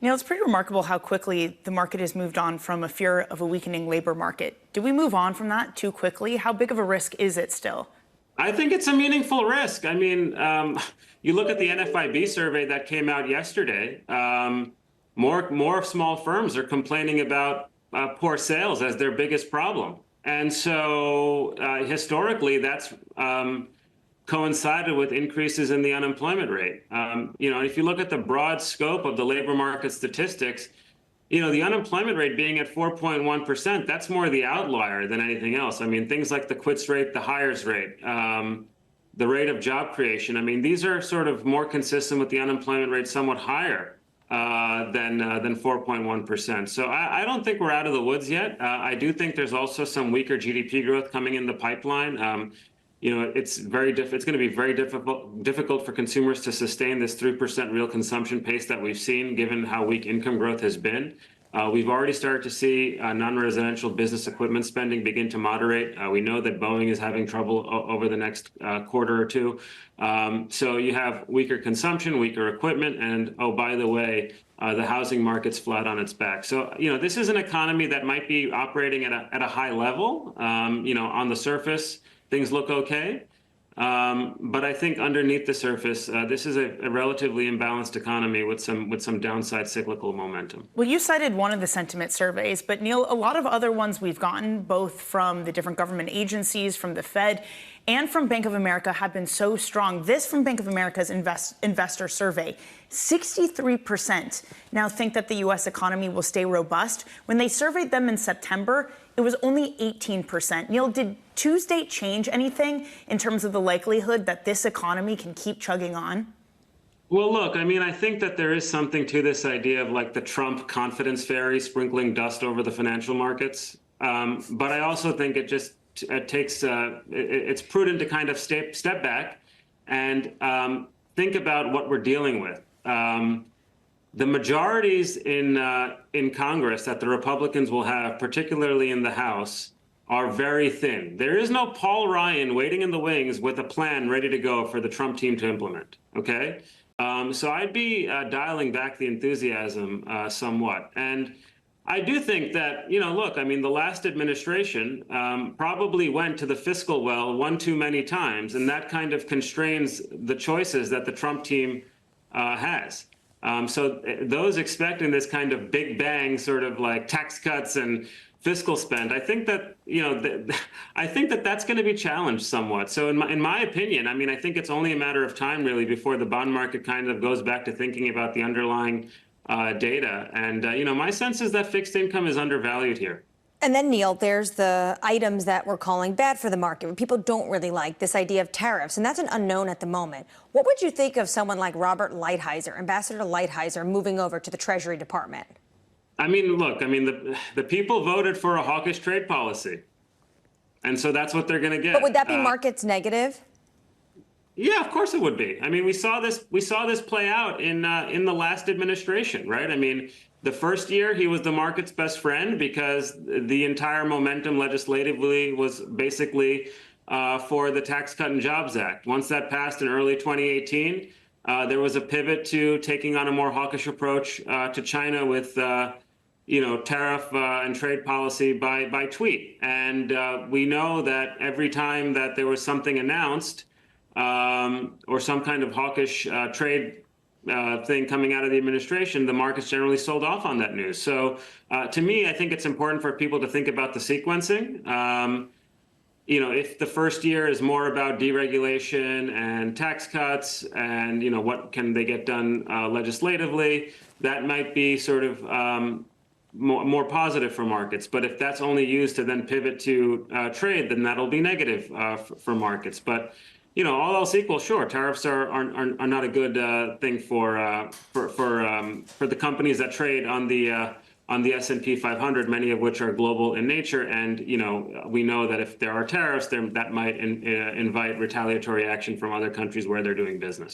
Neil, it's pretty remarkable how quickly the market has moved on from a fear of a weakening labor market. Did we move on from that too quickly? How big of a risk is it still? I think it's a meaningful risk. I mean, you look at the NFIB survey that came out yesterday. More small firms are complaining about poor sales as their biggest problem, and so historically, that's coincided with increases in the unemployment rate. If you look at the broad scope of the labor market statistics, the unemployment rate being at 4.1%, that's more the outlier than anything else. I mean, things like the quits rate, the hires rate, the rate of job creation. I mean, these are sort of more consistent with the unemployment rate, somewhat higher than 4.1%. So I don't think we're out of the woods yet. I do think there's also some weaker GDP growth coming in the pipeline. It's going to be very difficult for consumers to sustain this 3% real consumption pace that we've seen, given how weak income growth has been. We've already started to see non-residential business equipment spending begin to moderate. We know that Boeing is having trouble over the next quarter or two. So you have weaker consumption, weaker equipment, and oh, by the way, the housing market's flat on its back. So, this is an economy that might be operating at a high level. On the surface, things look okay. But I think underneath the surface, this is a relatively imbalanced economy with some downside cyclical momentum. Well, you cited one of the sentiment surveys, but Neil, a lot of other ones we've gotten, both from the different government agencies, from the Fed, and from Bank of America, have been so strong. This from Bank of America's investor survey, 63% now think that the U.S. economy will stay robust. When they surveyed them in September, it was only 18%. Neil, did Tuesday change anything in terms of the likelihood that this economy can keep chugging on? Well, look, I mean, I think that there is something to this idea of like the Trump confidence fairy sprinkling dust over the financial markets. But I also think it's prudent to kind of step back and think about what we're dealing with. The majorities in Congress that the Republicans will have, particularly in the House, are very thin. There is no Paul Ryan waiting in the wings with a plan ready to go for the Trump team to implement, okay? So I'd be dialing back the enthusiasm somewhat. And I do think that, look, I mean, the last administration probably went to the fiscal well one too many times, and that kind of constrains the choices that the Trump team has. So those expecting this kind of big bang sort of like tax cuts and fiscal spend, I think that that's going to be challenged somewhat. So in my opinion, I mean, I think it's only a matter of time really before the bond market kind of goes back to thinking about the underlying data. And my sense is that fixed income is undervalued here. And then, Neil, there's the items that we're calling bad for the market, what people don't really like, this idea of tariffs, and that's an unknown at the moment. What would you think of someone like Robert Lighthizer, Ambassador Lighthizer, moving over to the Treasury Department? I mean, look, I mean, the people voted for a hawkish trade policy, and so that's what they're going to get. But would that be markets negative? Yeah, of course it would be. I mean, we saw this play out in the last administration, right? I mean, the first year he was the market's best friend because the entire momentum legislatively was basically for the Tax Cut and Jobs Act. Once that passed in early 2018, there was a pivot to taking on a more hawkish approach to China with tariff and trade policy by tweet. And we know that every time that there was something announced or some kind of hawkish trade thing coming out of the administration, the markets generally sold off on that news. So to me, I think it's important for people to think about the sequencing. If the first year is more about deregulation and tax cuts and, what can they get done legislatively, that might be sort of more positive for markets. But if that's only used to then pivot to trade, then that'll be negative for markets. But all else equal, sure, tariffs are not a good thing for the companies that trade on the S&P 500, many of which are global in nature. And we know that if there are tariffs, that might invite retaliatory action from other countries where they're doing business.